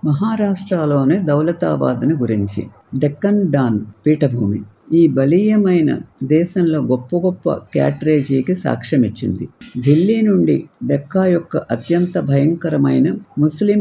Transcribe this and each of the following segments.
మహారాష్ట్రలోని దౌలతాబాద్‌ను గురించి. డెక్కన్ డాన్ పీఠభూమి. ఈ బలీయమైన దేశంలో గొప్ప గొప్ప క్యాట్రేజీకి సాక్ష్యమిచ్చింది. ఢిల్లీ నుండి డెక్కా యొక్క అత్యంత భయంకరమైన ముస్లిం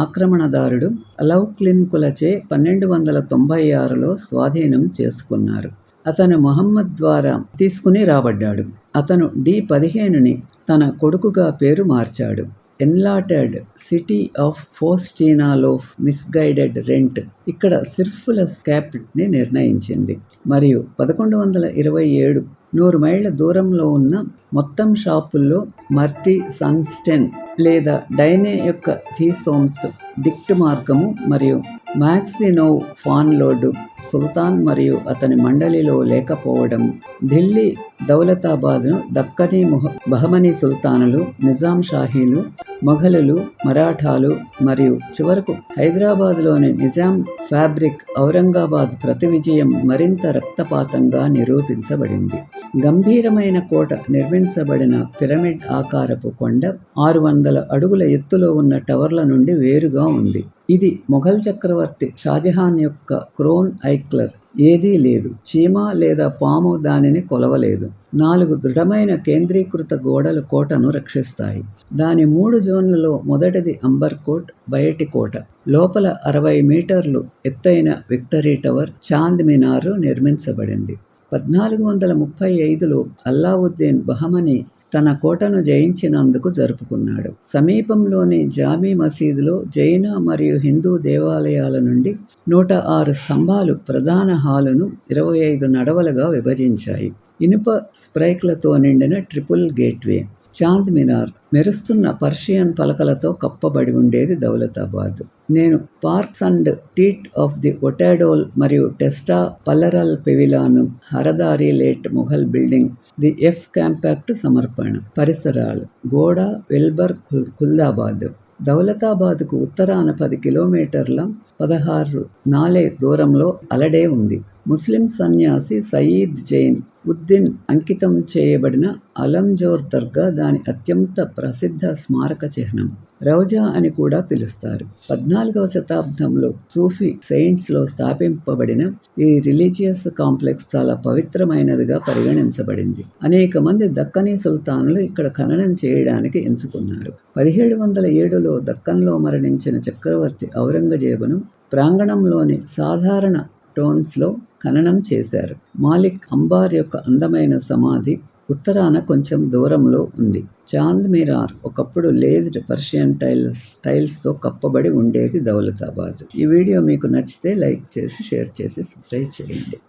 ఆక్రమణదారుడు అలౌక్లిన్కులచే 1296లో స్వాధీనం చేసుకున్నారు. అతను మహమ్మద్ ద్వారా తీసుకుని రాబడ్డాడు. అతను డి-15ని తన కొడుకుగా పేరు మార్చాడు. ఎన్లాటెడ్ సిటీ ఆఫ్ ఫోస్టినాలో మిస్గైడెడ్ రెంట్ ఇక్కడ సిర్ఫుల క్యాపిటల్ని నిర్ణయించింది మరియు 1127 100 మైళ్ళ దూరంలో ఉన్న మొత్తం షాపుల్లో మర్టీ సంగ్స్టెన్ లేదా డైనే యొక్క థీసోమ్స్ డిక్ట్ మార్గము మరియు మాక్సినోవ్ ఫాన్లోడ్ సుల్తాన్ మరియు అతని మండలిలో లేకపోవడం ఢిల్లీ దౌలతాబాద్ను దక్కనీ బహమనీ సుల్తానులు, నిజాం షాహీలు, మొఘలులు, మరాఠాలు మరియు చివరకు హైదరాబాద్లోని నిజాం ఫ్యాబ్రిక్ ఔరంగాబాద్ ప్రతి విజయం మరింత రక్తపాతంగా నిరూపించబడింది. గంభీరమైన కోట నిర్మించబడిన పిరమిడ్ ఆకారపు కొండ 600 అడుగుల ఎత్తులో ఉన్న టవర్ల నుండి వేరుగా ఉంది. ఇది మొఘల్ చక్రవర్తి షాజహాన్ యొక్క క్రోన్ ఐక్లర్ ఏదీ లేదు. చీమ లేదా పాము దానిని కొలవలేదు. 4 దృఢమైన కేంద్రీకృత గోడలు కోటను రక్షిస్తాయి. దాని 3 జోన్లలో మొదటిది అంబర్ కోట్, బయటి కోట. లోపల 60 మీటర్లు ఎత్తైన విక్టరీ టవర్, చాంద్ మినార్ నిర్మించబడింది. 1435లో అల్లావుద్దీన్ బహమనీ తన కోటను జయించినందుకు జరుపుకున్నాడు. సమీపంలోని జామీ మసీదులో జైన మరియు హిందూ దేవాలయాల నుండి 106 స్తంభాలు ప్రధాన హాలును 25 నడవలుగా విభజించాయి. ఇనుప స్ప్రైక్లతో నిండిన ట్రిపుల్ గేట్వే. చాంద్ మినార్ మెరుస్తున్న పర్షియన్ పలకలతో కప్పబడి ఉండేది దౌలతాబాద్. నేను పార్క్స్ అండ్ టీట్ ఆఫ్ ది ఒటాడోల్ మరియు టెస్టా పల్లరల్ పెవిలాన్ హరదారి లేట్ మొఘల్ బిల్డింగ్ ది ఎఫ్ కాంపాక్ట్ సమర్పణ. పరిసరాలు గోడ వెల్బర్ ఖుల్దాబాద్. దౌలతాబాద్కు ఉత్తరాన 10 కిలోమీటర్ల 16 నాలే దూరంలో అలడే ఉంది. ముస్లిం సన్యాసి సయీద్ జైన్ ఉద్దీన్ అంకితం చేయబడిన అలంజోర్ దర్గా దాని అత్యంత ప్రసిద్ధ స్మారక చిహ్నం. రౌజా అని కూడా పిలుస్తారు. 14వ శతాబ్దంలో సూఫీ సెయింట్స్లో స్థాపింపబడిన ఈ రిలీజియస్ కాంప్లెక్స్ చాలా పవిత్రమైనదిగా పరిగణించబడింది. అనేక మంది దక్కనీ సుల్తానులు ఇక్కడ ఖననం చేయడానికి ఎంచుకున్నారు. 1707లో దక్కన్లో మరణించిన చక్రవర్తి ఔరంగజేబును ప్రాంగణంలోని సాధారణ టోన్స్లో ఖననం చేశారు. మాలిక్ అంబార్ యొక్క అందమైన సమాధి ఉత్తరాన కొంచెం దూరంలో ఉంది. చాంద్ మినార్ ఒకప్పుడు లేజ్డ్ పర్షియన్ టైల్స్తో కప్పబడి ఉండేది దౌలతాబాద్. ఈ వీడియో మీకు నచ్చితే లైక్ చేసి, షేర్ చేసి, సబ్స్క్రైబ్ చేయండి.